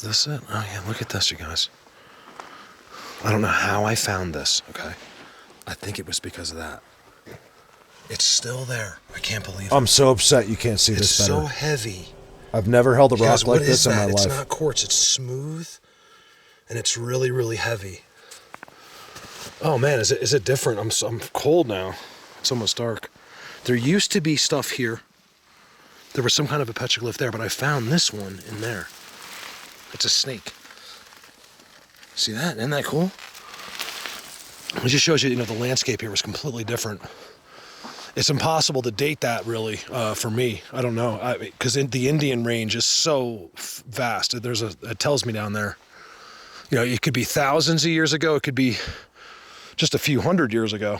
this it? Oh yeah, look at this, you guys. I don't know how I found this, okay? I think it was because of that. It's still there. I can't believe it. I'm so upset you can't see this better. It's so heavy. I've never held a rock like this in my life. It's not quartz, it's smooth, and it's really, really heavy. Oh man, is it different? I'm cold now. It's almost dark. There used to be stuff here. There was some kind of a petroglyph there, but I found this one in there. It's a snake. See that? Isn't that cool? It just shows you, the landscape here was completely different. It's impossible to date that, really, for me. I don't know, because the Indian range is so vast. It tells me down there. It could be thousands of years ago. It could be just a few hundred years ago.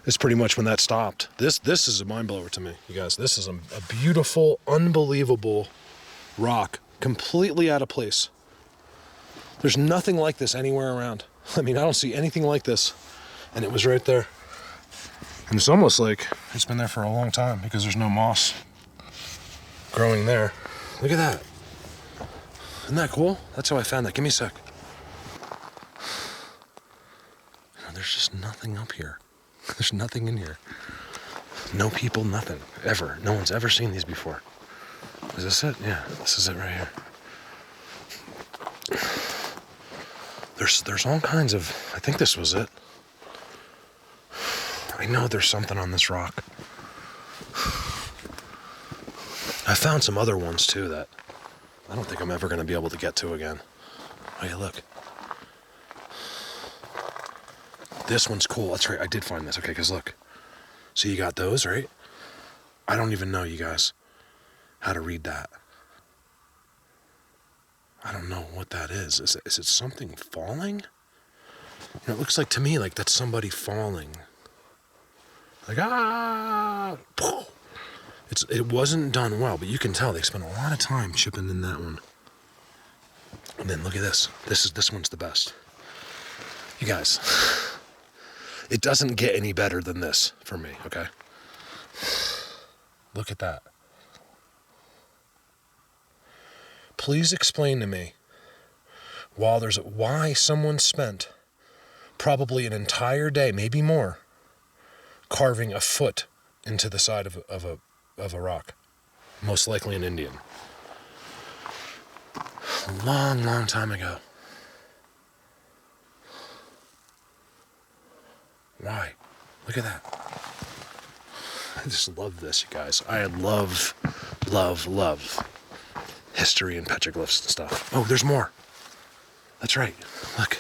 It's pretty much when that stopped. This is a mind blower to me, you guys. This is a beautiful, unbelievable rock, completely out of place. There's nothing like this anywhere around. I don't see anything like this. And it was right there. And it's almost like it's been there for a long time because there's no moss growing there. Look at that. Isn't that cool? That's how I found that. Give me a sec. There's just nothing up here. There's nothing in here. No people, nothing. Ever. No one's ever seen these before. Is this it? Yeah, this is it right here. There's all kinds of... I think this was it. I know there's something on this rock. I found some other ones too that I don't think I'm ever going to be able to get to again. Oh yeah, look. This one's cool. That's right, I did find this. Okay, because look. So you got those, right? I don't even know, you guys, how to read that. I don't know what that is. Is it something falling? It looks like to me like that's somebody falling. Like, it wasn't done well, but you can tell they spent a lot of time chipping in that one. And then look at this. This one's the best. You guys, it doesn't get any better than this for me, okay? Look at that. Please explain to me why someone spent probably an entire day, maybe more, carving a foot into the side of a rock, most likely an Indian. A long, long time ago. Why? Look at that. I just love this, you guys. I love history and petroglyphs and stuff. Oh, there's more. That's right. Look,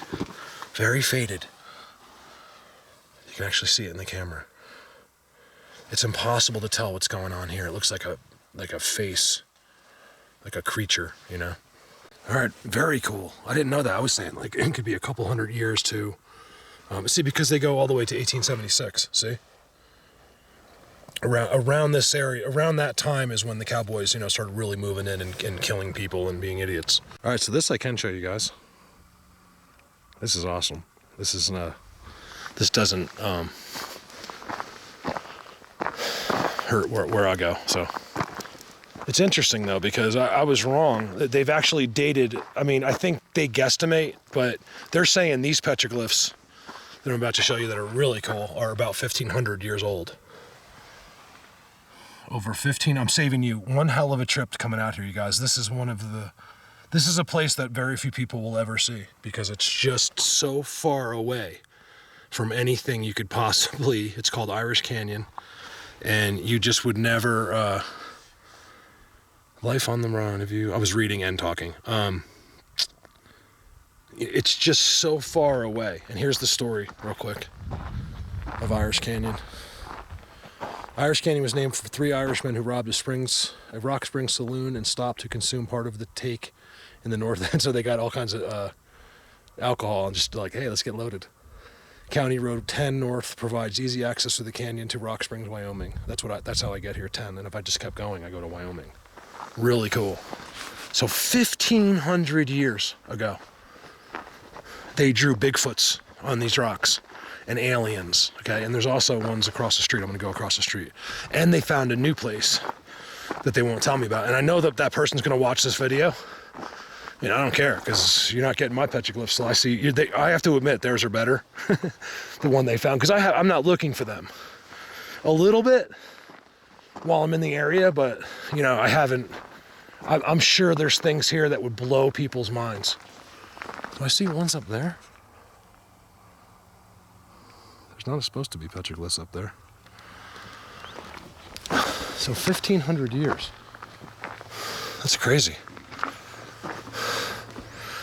very faded. You can actually see it in the camera. It's impossible to tell what's going on here. It looks like a face, like a creature, All right, very cool. I didn't know that. I was saying like it could be a couple hundred years too. See, because they go all the way to 1876. See, around this area, around that time is when the cowboys, started really moving in and killing people and being idiots. All right, so this I can show you guys. This is awesome. This is this doesn't hurt where I go. So it's interesting though, because I was wrong. They've actually dated, I think they guesstimate, but they're saying these petroglyphs that I'm about to show you that are really cool are about 1,500 years old. Over 15, I'm saving you one hell of a trip coming out here, you guys. This is a place that very few people will ever see because it's just so far away from anything you could possibly, it's called Irish Canyon. And you just would never, life on the run I was reading and talking. It's just so far away. And here's the story real quick of Irish Canyon. Irish Canyon was named for 3 Irishmen who robbed a rock spring saloon and stopped to consume part of the take in the north end. So they got all kinds of alcohol and just like, hey, let's get loaded. County Road 10 North provides easy access to the canyon to Rock Springs, Wyoming. That's how I get here, 10. And if I just kept going, I go to Wyoming. Really cool. So 1,500 years ago, they drew Bigfoots on these rocks and aliens, okay? And there's also ones across the street. I'm gonna go across the street. And they found a new place that they won't tell me about. And I know that person's gonna watch this video I mean, I don't care because you're not getting my petroglyphs. So I have to admit theirs are better, the one they found, because I'm not looking for them. A little bit while I'm in the area, but you know, I'm sure there's things here that would blow people's minds. Do I see ones up there? There's not supposed to be petroglyphs up there. So 1,500 years. That's crazy.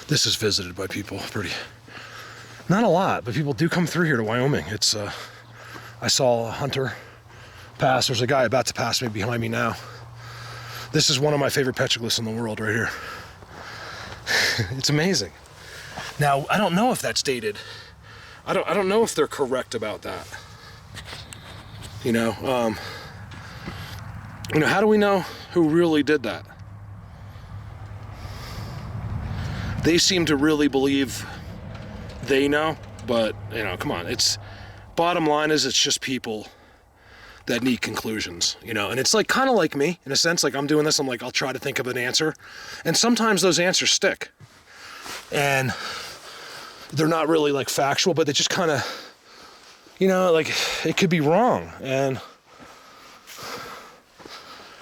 This is visited by people not a lot, but people do come through here to Wyoming. I saw a hunter pass. There's a guy about to pass me behind me now. This is one of my favorite petroglyphs in the world right here. It's amazing. Now, I don't know if that's dated. I don't know if they're correct about that. You know, how do we know who really did that? They seem to really believe they know, but you know, come on. Bottom line is it's just people that need conclusions, you know, and it's like kind of like me in a sense. Like I'm doing this, I'm like, I'll try to think of an answer, and sometimes those answers stick, and they're not really like factual, but they just kind of, you know, like it could be wrong. And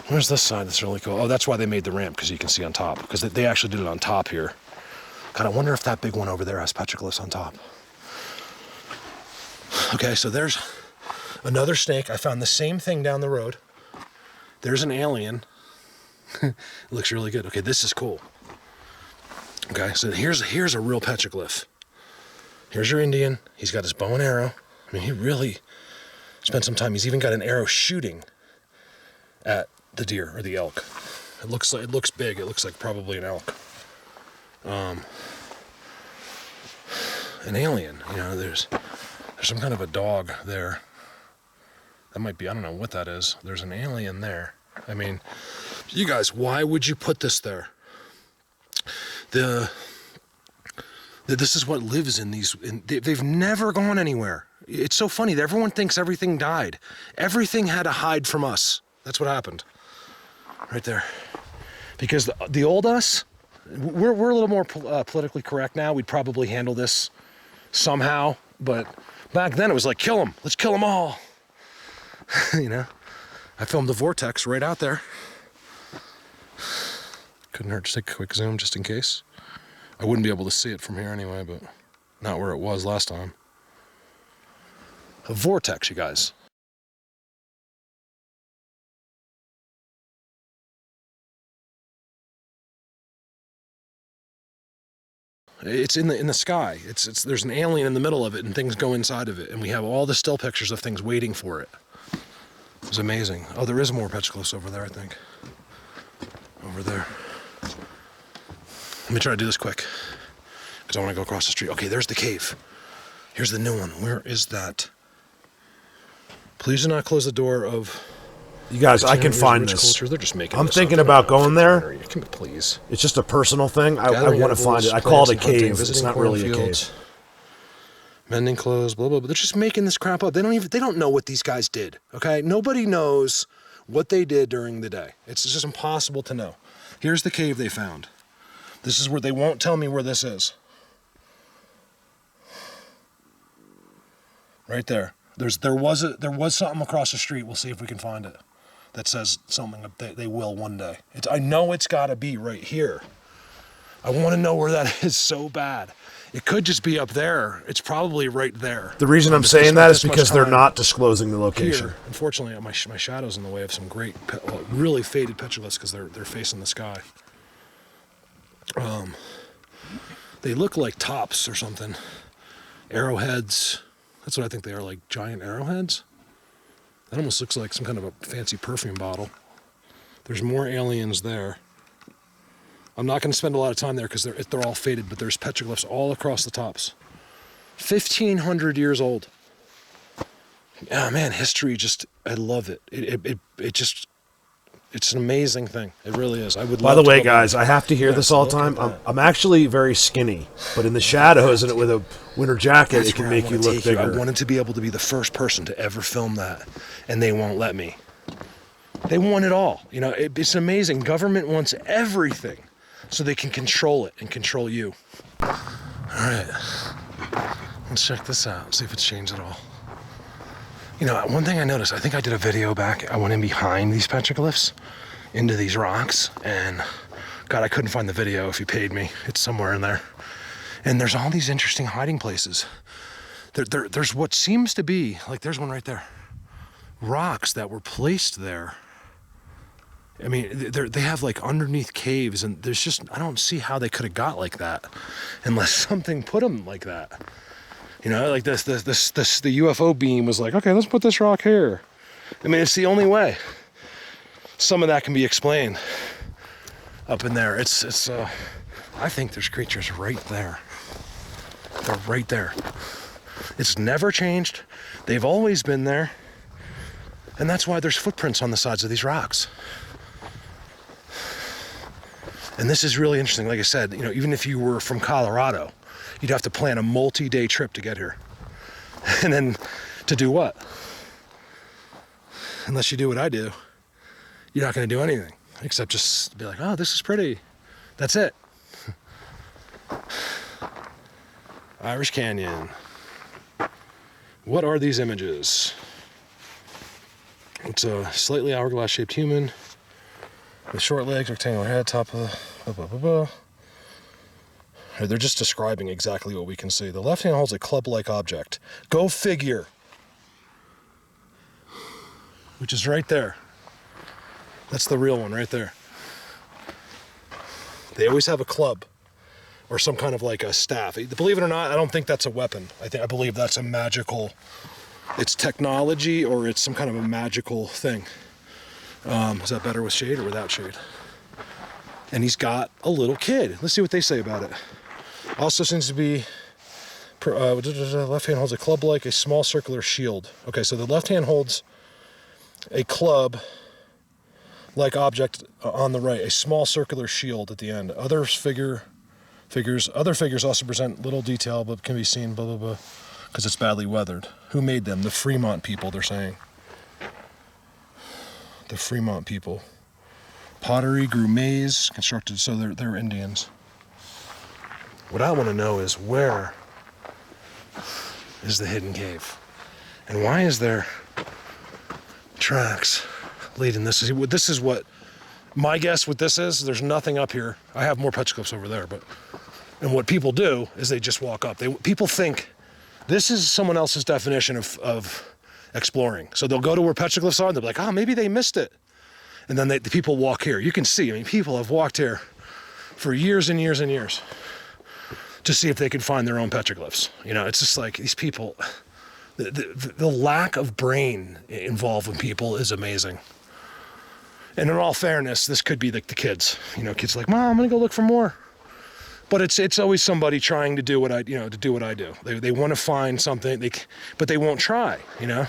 where's this side that's really cool? Oh, that's why they made the ramp, because you can see on top, because they actually did it on top here. God, I wonder if that big one over there has petroglyphs on top. Okay, so there's another snake. I found the same thing down the road. There's an alien. It looks really good. Okay, this is cool. Okay, so here's a real petroglyph. Here's your Indian. He's got his bow and arrow. I mean, he really spent some time. He's even got an arrow shooting at the deer or the elk. It looks big. It looks like probably an elk. An alien, you know, there's some kind of a dog there. That might be, I don't know what that is. There's an alien there. I mean, you guys, why would you put this there? This is what lives in these, they've never gone anywhere. It's so funny that everyone thinks everything died. Everything had to hide from us. That's what happened. Right there. Because the old us, we're a little more politically correct now. We'd probably handle this somehow, but back then it was like, kill them. Let's kill them all. You know, I filmed the vortex right out there. Couldn't hurt to take a quick zoom just in case. I wouldn't be able to see it from here anyway, but not where it was last time. A vortex, you guys. It's in the sky. There's an alien in the middle of it, and things go inside of it, and we have all the still pictures of things waiting for it. It was amazing. Oh, there is more petroglyphs over there, I think. Over there. Let me try to do this quick, because I want to go across the street. Okay, there's the cave. Here's the new one. Where is that? Please do not close the door of... You guys, I can find this. Culture. They're just making I'm thinking about going there. Please. It's just a personal thing. I want to find it. I call it a cave. It's not really a cave. Mending clothes, blah, blah, blah. They're just making this crap up. They don't know what these guys did, okay? Nobody knows what they did during the day. It's just impossible to know. Here's the cave they found. This is where they won't tell me where this is. Right there. There was something across the street. We'll see if we can find it. That says something they will one day. I know it's got to be right here. I want to know where that is so bad. It could just be up there. It's probably right there. The reason I'm saying that is because they're not disclosing the location. Here, unfortunately, my shadow's in the way of some great, really faded petroglyphs because they're facing the sky. They look like tops or something. Arrowheads. That's what I think they are, like giant arrowheads. That almost looks like some kind of a fancy perfume bottle. There's more aliens there. I'm not going to spend a lot of time there because they're all faded, but there's petroglyphs all across the tops. 1,500 years old. Oh man, history I love it. It's an amazing thing. It really is. I would. By the way, guys, I have to hear this all the time. I'm actually very skinny, but in the shadows and with a winter jacket, it can make you look bigger. I wanted to be able to be the first person to ever film that, and they won't let me. They want it all. You know, it's amazing. Government wants everything. so they can control it and control you. All right, let's check this out, see if it's changed at all. You know, one thing I noticed, I think I did a video back, I went in behind these petroglyphs, into these rocks, and God, I couldn't find the video. If you paid me, it's somewhere in there. And there's all these interesting hiding places. There's what seems to be, like there's one right there, rocks that were placed there. I mean, they have like underneath caves, and there's just, I don't see how they could have got like that unless something put them like that. You know, like the UFO beam was like, okay, let's put this rock here. I mean, it's the only way some of that can be explained up in there. It's I think there's creatures right there. They're right there. It's never changed. They've always been there. And that's why there's footprints on the sides of these rocks. And this is really interesting. Like I said, you know, even if you were from Colorado, you'd have to plan a multi-day trip to get here. And then to do what? Unless you do what I do, you're not going to do anything except just be like, oh, this is pretty. That's it. Irish Canyon. What are these images? It's a slightly hourglass-shaped human with short legs, rectangular head, top of the... They're just describing exactly what we can see. The left hand holds a club-like object. Go figure. Which is right there. That's the real one right there. They always have a club or some kind of like a staff. Believe it or not, I don't think that's a weapon. I believe that's a magical, it's technology or it's some kind of a magical thing. Is that better with shade or without shade? And he's got a little kid. Let's see what they say about it. Also seems to be, left hand holds a club like a small circular shield. Okay, so the left hand holds a club like object on the right, a small circular shield at the end. Other figures also present little detail, but can be seen, blah, blah, blah, because it's badly weathered. Who made them? The Fremont people, they're saying. The Fremont people. Pottery, grew maize, constructed, so they're Indians. What I want to know is where is the hidden cave? And why is there tracks leading this? This is what, my guess what this is, there's nothing up here. I have more petroglyphs over there, but, and what people do is they just walk up. People think this is someone else's definition of exploring. So they'll go to where petroglyphs are and they'll be like, oh, maybe they missed it. And then the people walk here. You can see, I mean, people have walked here for years and years and years to see if they could find their own petroglyphs. You know, it's just like these people, the lack of brain involved with people is amazing. And in all fairness, this could be like the kids. You know, kids are like, Mom, I'm gonna go look for more. But it's always somebody trying to do what I do. They want to find something, but they won't try. You know,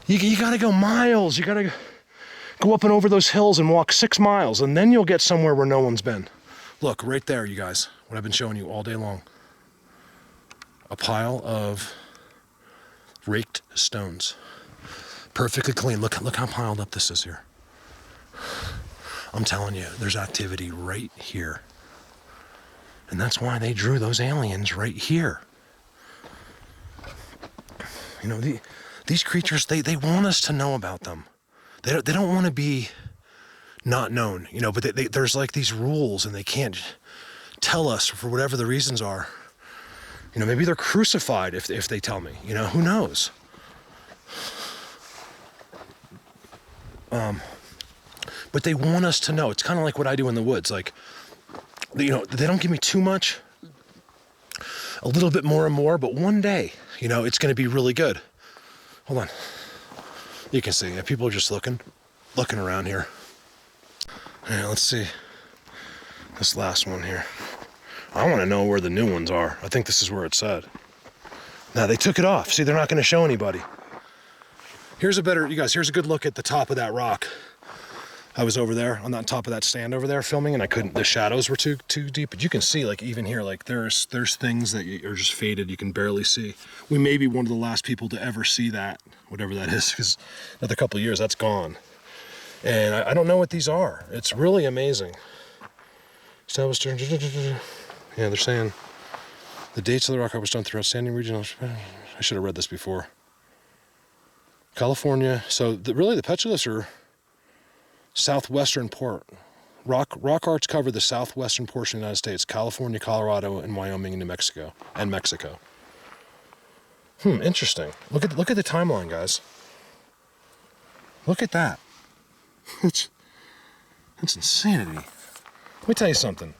you got to go miles. You got to go up and over those hills and walk 6 miles, and then you'll get somewhere where no one's been. Look right there, you guys. What I've been showing you all day long. A pile of raked stones, perfectly clean. Look how piled up this is here. I'm telling you, there's activity right here. And that's why they drew those aliens right here. You know, these creatures, they want us to know about them. They don't want to be not known, you know, but there's like these rules and they can't tell us for whatever the reasons are. You know, maybe they're crucified if they tell me, you know, who knows? But they want us to know. It's kind of like what I do in the woods. Like, you know, they don't give me too much, a little bit more and more, but one day, you know, it's going to be really good. Hold on. You can see, people are just looking around here. Yeah, let's see this last one here. I want to know where the new ones are. I think this is where it said. Now, they took it off. See, they're not going to show anybody. Here's a good look at the top of that rock. I was over there on that top of that stand over there filming, and I couldn't, the shadows were too deep, but you can see, like, even here, like, there's things that are just faded, you can barely see. We may be one of the last people to ever see that, whatever that is, because another couple of years, that's gone. And I don't know what these are. It's really amazing. Established. Yeah, they're saying the dates of the rock art was done through outstanding regional. I should have read this before. California. So really, the petroglyphs are southwestern port. Rock arts cover the southwestern portion of the United States: California, Colorado, and Wyoming, and New Mexico, and Mexico. Interesting. Look at the timeline, guys. Look at that. That's insanity. Let me tell you something.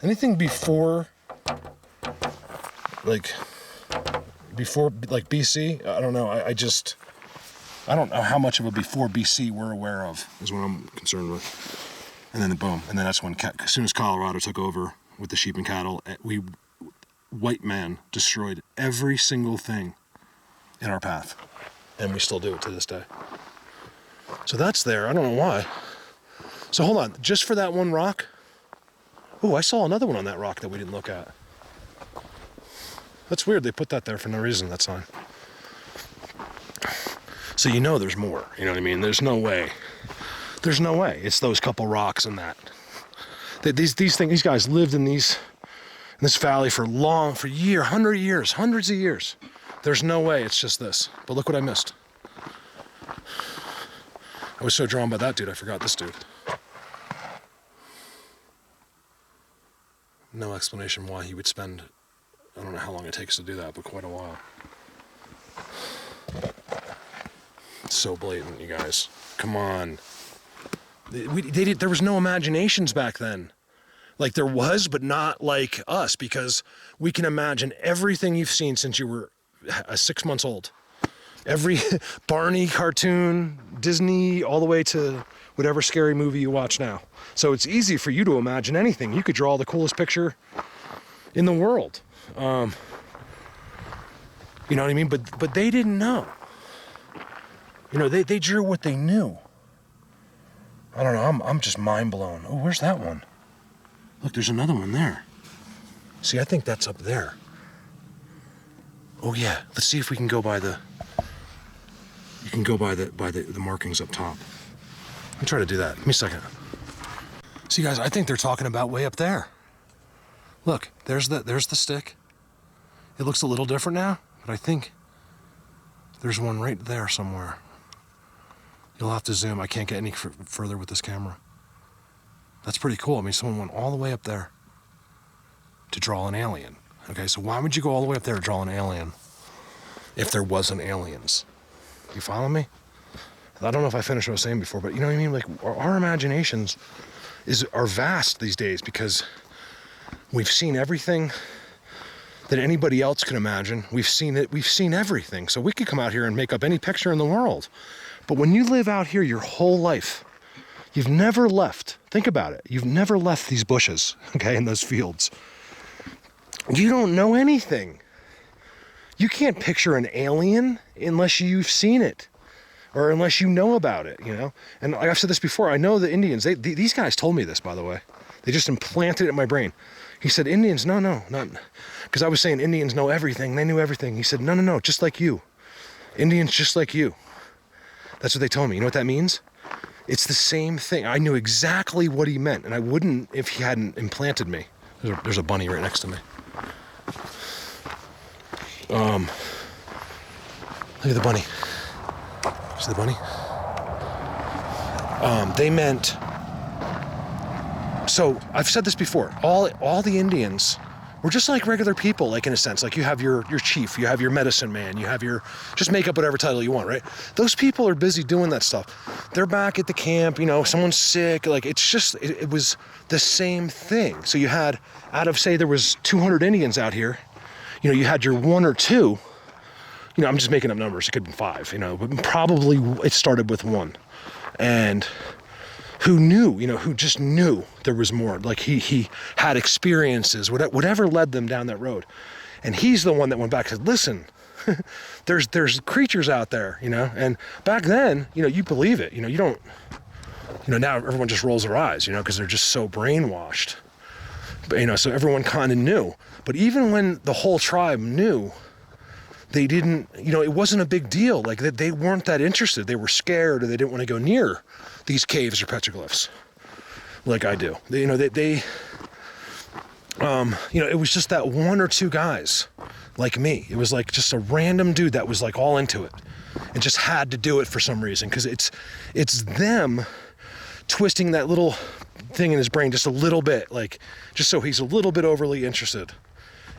Anything before BC, I don't know. I don't know how much of a before BC we're aware of, is what I'm concerned with. And then boom. And then that's when, as soon as Colorado took over with the sheep and cattle, white man destroyed every single thing in our path. And we still do it to this day. So that's there. I don't know why. So hold on. Just for that one rock? Oh, I saw another one on that rock that we didn't look at. That's weird. They put that there for no reason, that sign. So you know there's more. You know what I mean? There's no way. There's no way. It's those couple rocks and that. These guys lived in this valley for 100 years, hundreds of years. There's no way it's just this. But look what I missed. I was so drawn by that dude, I forgot this dude. No explanation why he would spend, I don't know how long it takes to do that, but quite a while. It's so blatant, you guys. Come on. There was no imaginations back then. Like there was, but not like us, because we can imagine everything you've seen since you were 6 months old. Every Barney cartoon, Disney, all the way to whatever scary movie you watch now. So it's easy for you to imagine anything. You could draw the coolest picture in the world. You know what I mean? But they didn't know. You know, they drew what they knew. I don't know, I'm just mind blown. Oh, where's that one? Look, there's another one there. See, I think that's up there. Oh yeah, let's see if we can go by the... You can go by the markings up top. Let me try to do that. Give me a second. See, guys, I think they're talking about way up there. Look, there's the stick. It looks a little different now, but I think there's one right there somewhere. You'll have to zoom. I can't get any further with this camera. That's pretty cool. I mean, someone went all the way up there to draw an alien. Okay, so why would you go all the way up there to draw an alien if there wasn't aliens? You follow me? I don't know if I finished what I was saying before, but you know what I mean? Like, our imaginations are vast these days, because we've seen everything that anybody else can imagine. We've seen it. We've seen everything. So we could come out here and make up any picture in the world. But when you live out here your whole life, you've never left. Think about it. You've never left these bushes, okay, in those fields. You don't know anything. You can't picture an alien unless you've seen it, or unless you know about it, you know? And like I've said this before, I know the Indians, these guys told me this, by the way. They just implanted it in my brain. He said, Indians, no, not, because I was saying Indians know everything, they knew everything. He said, no, just like you. Indians just like you. That's what they told me. You know what that means? It's the same thing. I knew exactly what he meant, and I wouldn't if he hadn't implanted me. There's a bunny right next to me. Look at the bunny. See the bunny? They meant... So, I've said this before. All the Indians were just like regular people, like in a sense. Like you have your chief, you have your medicine man, you have your... Just make up whatever title you want, right? Those people are busy doing that stuff. They're back at the camp, you know, someone's sick. Like, it's just... It was the same thing. So you had, out of, say, there was 200 Indians out here, you know, you had your one or two... You know, I'm just making up numbers. It could be 5, you know, but probably it started with 1. And who knew, you know, who just knew there was more. Like he had experiences, whatever led them down that road. And he's the one that went back and said, listen, there's creatures out there, you know. And back then, you know, you believe it. You know, you don't, you know, now everyone just rolls their eyes, you know, because they're just so brainwashed. But, you know, so everyone kind of knew. But even when the whole tribe knew, they didn't, you know, it wasn't a big deal. Like they weren't that interested. They were scared, or they didn't want to go near these caves or petroglyphs. like I do. They, it was just that one or two guys like me. It was like just a random dude that was like all into it and just had to do it for some reason, because it's them twisting that little thing in his brain just a little bit, like just so he's a little bit overly interested.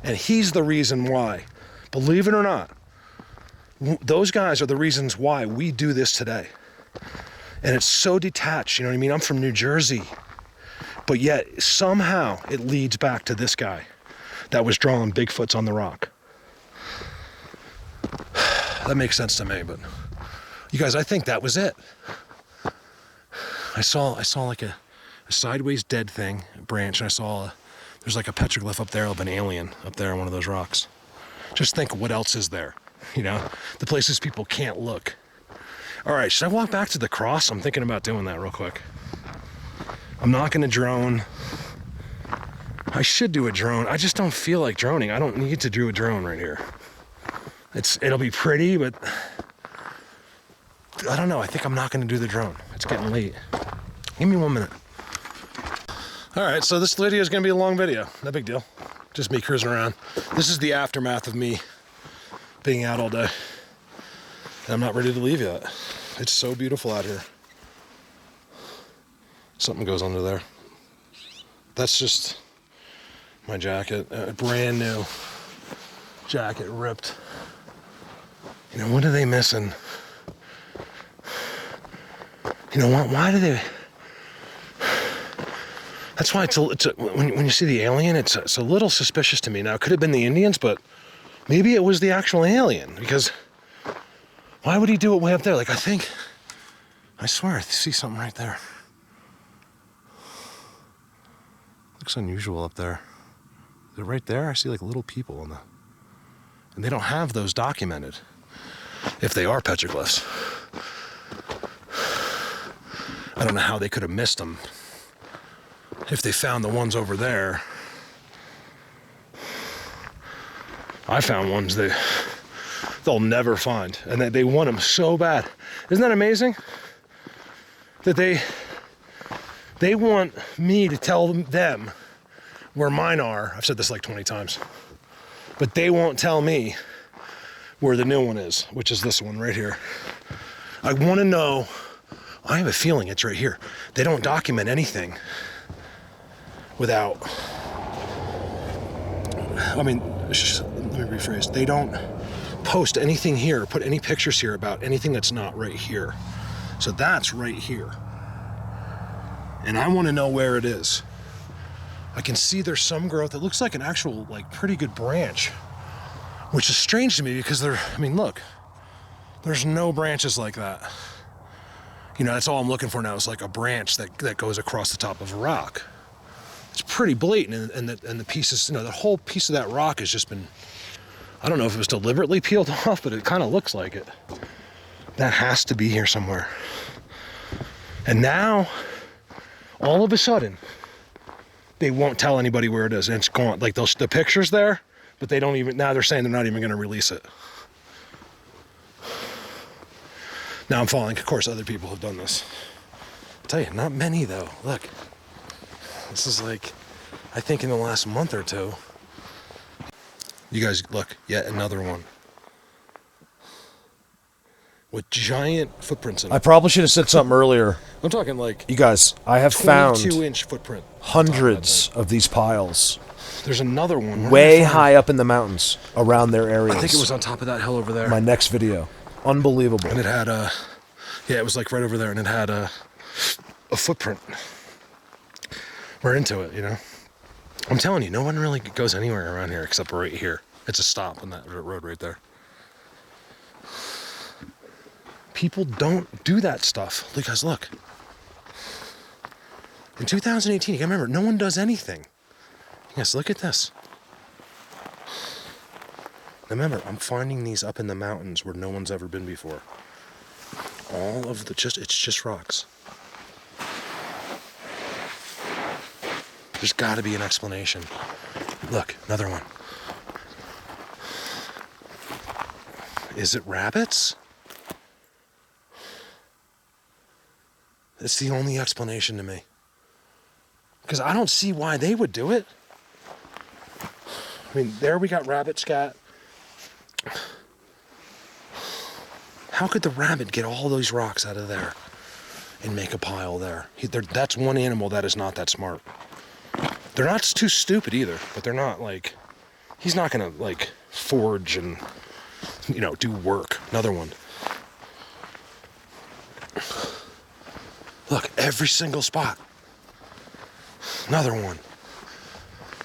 And he's the reason why, believe it or not, those guys are the reasons why we do this today. And it's so detached, you know what I mean? I'm from New Jersey, but yet somehow it leads back to this guy that was drawing Bigfoots on the rock. That makes sense to me, but you guys, I think that was it. I saw like a sideways dead thing, a branch, and there's like a petroglyph up there of an alien up there on one of those rocks. Just think what else is there, the places people can't look. All right, should I walk back to the cross? I'm thinking about doing that real quick. I'm not gonna drone. I should do a drone. I just don't feel like droning. I don't need to do a drone right here. It'll be pretty, but I don't know. I think I'm not gonna do the drone. It's getting late. Give me 1 minute. All right, so this video is gonna be a long video. No big deal. Just me cruising around. This is the aftermath of me being out all day. And I'm not ready to leave yet. It's so beautiful out here. Something goes under there. That's just my jacket, a brand new jacket, ripped. What are they missing? Why do they? That's why when you see the alien, it's a little suspicious to me. Now, it could have been the Indians, but maybe it was the actual alien, because why would he do it way up there? Like, I swear I see something right there. Looks unusual up there. Is it right there? I see like little people and they don't have those documented, if they are petroglyphs. I don't know how they could have missed them. If they found the ones over there, I found ones they'll never find, and they want them so bad. Isn't that amazing? That they want me to tell them where mine are. I've said this like 20 times, but they won't tell me where the new one is, which is this one right here. I want to know. I have a feeling it's right here. They don't document anything without, let me rephrase. They don't post anything here, put any pictures here about anything that's not right here. So that's right here. And I want to know where it is. I can see there's some growth. It looks like an actual, like, pretty good branch, which is strange to me because look, there's no branches like that. That's all I'm looking for now is like a branch that goes across the top of a rock. It's pretty blatant, and the pieces, the whole piece of that rock has just been, I don't know if it was deliberately peeled off, but it kind of looks like it. That has to be here somewhere. And now, all of a sudden, they won't tell anybody where it is, and it's gone. Like the picture's there, but they don't even, now they're saying they're not even gonna release it. Now I'm following, of course, other people have done this. I'll tell you, not many though. Look, this is like, I think in the last month or two. You guys, look, yet another one. With giant footprints in it. I probably should have said something earlier. I'm talking like, you guys, I have found 22-inch footprint. Hundreds of these piles. There's another one. Way high up in the mountains around their areas. I think it was on top of that hill over there. My next video. Unbelievable. And it had it was like right over there, and it had a footprint. We're into it, I'm telling you, no one really goes anywhere around here except right here. It's a stop on that road right there. People don't do that stuff. Because look. In 2018, you gotta remember, no one does anything. Yes, look at this. Remember, I'm finding these up in the mountains where no one's ever been before. All of it's just rocks. There's got to be an explanation. Look, another one. Is it rabbits? It's the only explanation to me. Because I don't see why they would do it. I mean, there we got rabbit scat. How could the rabbit get all those rocks out of there and make a pile there? That's one animal that is not that smart. They're not too stupid either, but they're not like, he's not gonna like forage and, you know, do work. Another one. Look, every single spot. Another one.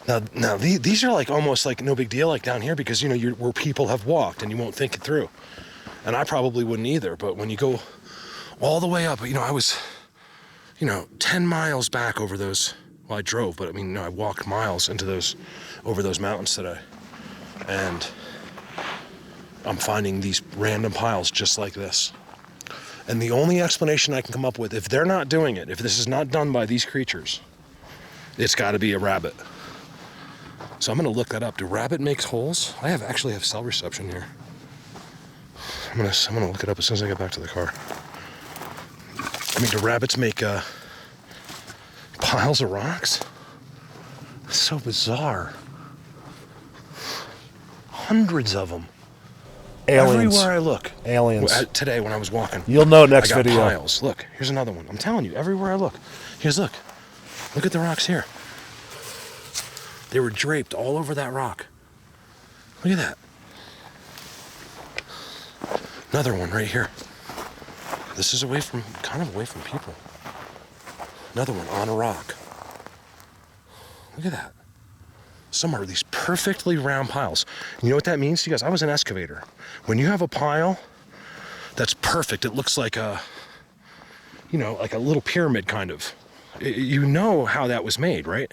Now these are like almost like no big deal like down here because, you know, you're where people have walked and you won't think it through. And I probably wouldn't either, but when you go all the way up, you know, I was, you know, 10 miles back over those, well, I drove, but I mean, you know, I walked miles over those mountains today. And I'm finding these random piles just like this. And the only explanation I can come up with, if they're not doing it, if this is not done by these creatures, it's got to be a rabbit. So I'm going to look that up. Do rabbit make holes? I actually have cell reception here. I'm gonna look it up as soon as I get back to the car. I mean, do rabbits make piles of rocks? It's so bizarre. Hundreds of them. Aliens. Everywhere I look. Aliens. Today when I was walking. You'll know next I got video. piles. Look, here's another one. I'm telling you, everywhere I look. Look. Look at the rocks here. They were draped all over that rock. Look at that. Another one right here. This is kind of away from people. Another one on a rock. Look at that. Some are these perfectly round piles. You know what that means to you guys? I was an excavator. When you have a pile that's perfect, it looks like a, you know, like a little pyramid kind of. You know how that was made, right?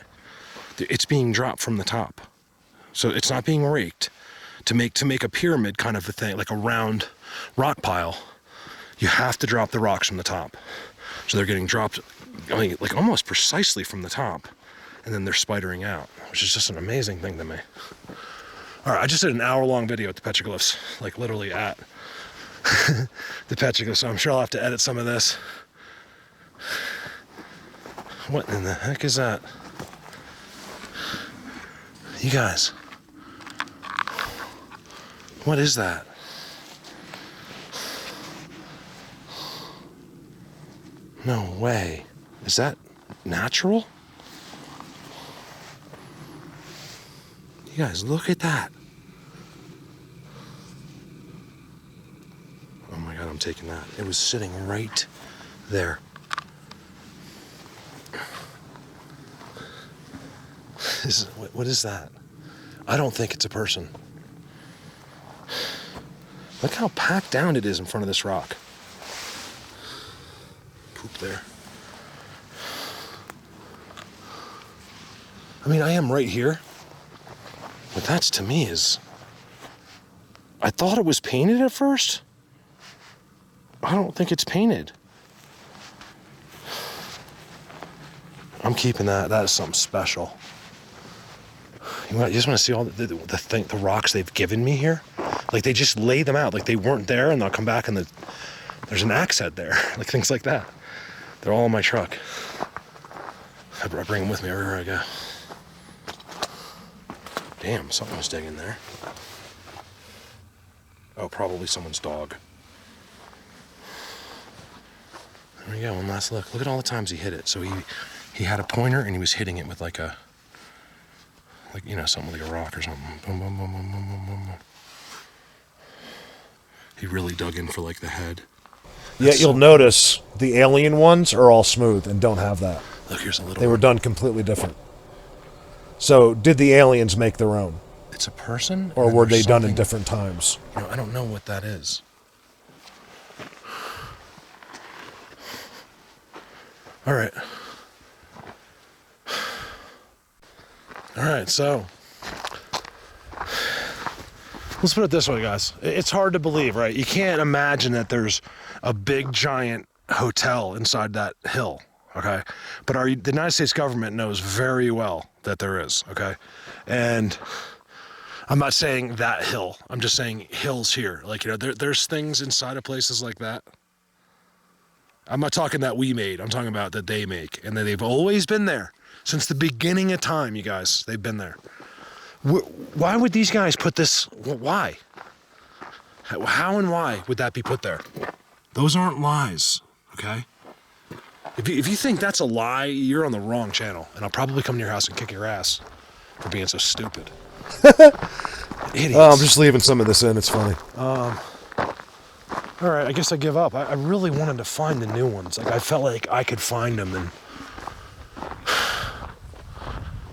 It's being dropped from the top. So it's not being raked. To make a pyramid kind of a thing, like a round rock pile, you have to drop the rocks from the top. So they're getting dropped, I mean, like almost precisely from the top, and then they're spidering out, which is just an amazing thing to me. All right, I just did an hour-long video at the Petroglyphs, like literally at the Petroglyphs, so I'm sure I'll have to edit some of this. What in the heck is that? You guys. What is that? No way. Is that natural? You guys, look at that. Oh my God, I'm taking that. It was sitting right there. What is that? I don't think it's a person. Look how packed down it is in front of this rock. Poop there. I mean, I am right here. But that's, to me, is... I thought it was painted at first. I don't think it's painted. I'm keeping that. That is something special. You just want to see all the rocks they've given me here? Like, they just lay them out. Like, they weren't there, and they'll come back, and there's an axe head there. Like, things like that. They're all in my truck. I bring them with me everywhere I go. Damn, something was digging there. Oh, probably someone's dog. There we go, one last look. Look at all the times he hit it. So he had a pointer, and he was hitting it with like you know, something like a rock or something. Boom, boom, boom, boom, boom, boom, boom. He really dug in for like the head. Yet you'll notice the alien ones are all smooth and don't have that. Look, here's a little They were done completely different. So did the aliens make their own? It's a person? Or were they done in different times? You know, I don't know what that is. All right. All right, so let's put it this way, guys. It's hard to believe, right? You can't imagine that there's a big, giant hotel inside that hill, okay? But the United States government knows very well that there is, okay? And I'm not saying that hill. I'm just saying hills here. Like, you know, there's things inside of places like that. I'm not talking that we made. I'm talking about that they make. And that they've always been there. Since the beginning of time, you guys, they've been there. Why would these guys put this? Why? How and why would that be put there? Those aren't lies, okay? If you think that's a lie, you're on the wrong channel, and I'll probably come to your house and kick your ass for being so stupid. Idiots. Oh, I'm just leaving some of this in. It's funny. All right, I guess I give up. I really wanted to find the new ones. Like, I felt like I could find them, and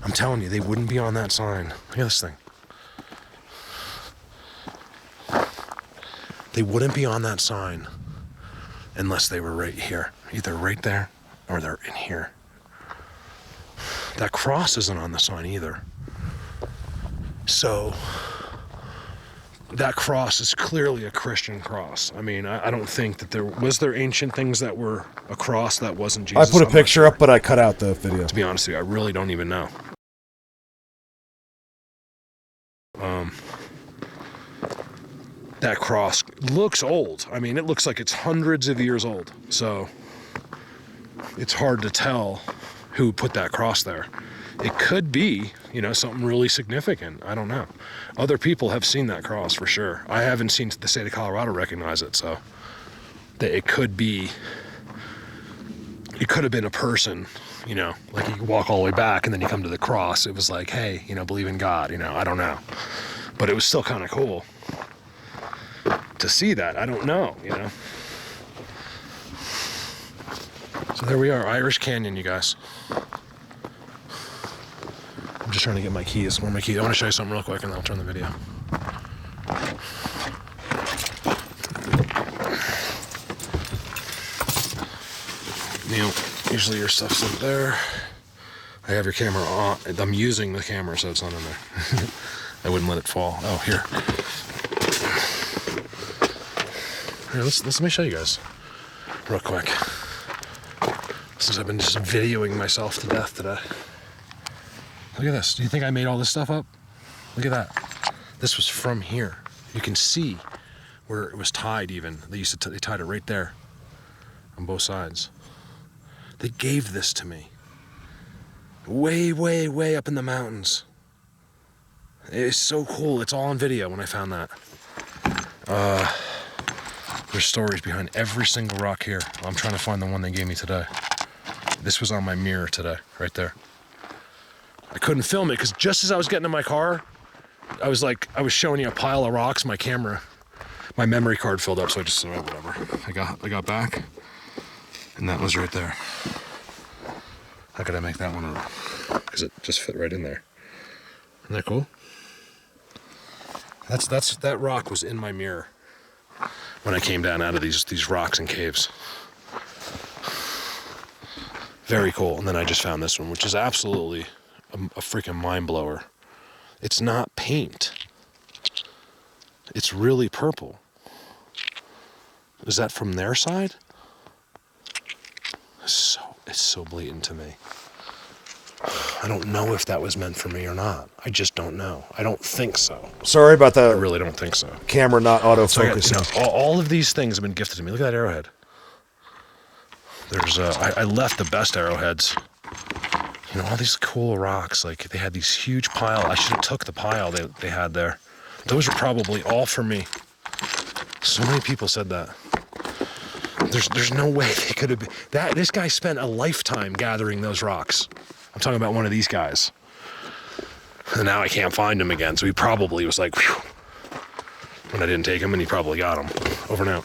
I'm telling you, they wouldn't be on that sign. Look at this thing. They wouldn't be on that sign unless they were right here. Either right there or they're in here. That cross isn't on the sign either. So that cross is clearly a Christian cross. I mean, I don't think that there ancient things that were a cross that wasn't Jesus. I put a picture up, but I cut out the video. To be honest with you, I really don't even know. That cross looks old. I mean, it looks like it's hundreds of years old. So it's hard to tell who put that cross there. It could be, something really significant. I don't know. Other people have seen that cross for sure. I haven't seen the state of Colorado recognize it, so it could have been a person, like you walk all the way back and then you come to the cross. It was like, hey, believe in God, I don't know. But it was still kind of cool to see that. I don't know, So there we are, Irish Canyon, you guys. I'm just trying to get my keys. Where are my keys? I want to show you something real quick and then I'll turn the video. Usually your stuff's in there. I have your camera on. I'm using the camera, so it's not in there. I wouldn't let it fall. Oh, here. Here, let me show you guys real quick. Since I've been just videoing myself to death today. Look at this. Do you think I made all this stuff up? Look at that. This was from here. You can see where it was tied even. They tied it right there on both sides. They gave this to me. Way, way, way up in the mountains. It's so cool. It's all on video when I found that. There's stories behind every single rock here. I'm trying to find the one they gave me today. This was on my mirror today, right there. I couldn't film it because just as I was getting in my car, I was showing you a pile of rocks. My memory card filled up, so I just said, whatever. I got back, and that was right there. How could I make that one up? Because it just fit right in there. Isn't that cool? That rock was in my mirror when I came down out of these rocks and caves. Very cool. And then I just found this one, which is absolutely a freaking mind blower. It's not paint. It's really purple. Is that from their side? It's so blatant to me. I don't know if that was meant for me or not. I just don't know. I don't think so. Sorry about that. I really don't think so. Camera not autofocusing. So all of these things have been gifted to me. Look at that arrowhead. There's I left the best arrowheads. All these cool rocks. Like they had these huge pile. I should have took the pile they had there. Those are probably all for me. So many people said that. There's no way they could have been that. This guy spent a lifetime gathering those rocks. I'm talking about one of these guys. And now I can't find him again. So he probably was like, whew. When I didn't take him, and he probably got him. Over and out.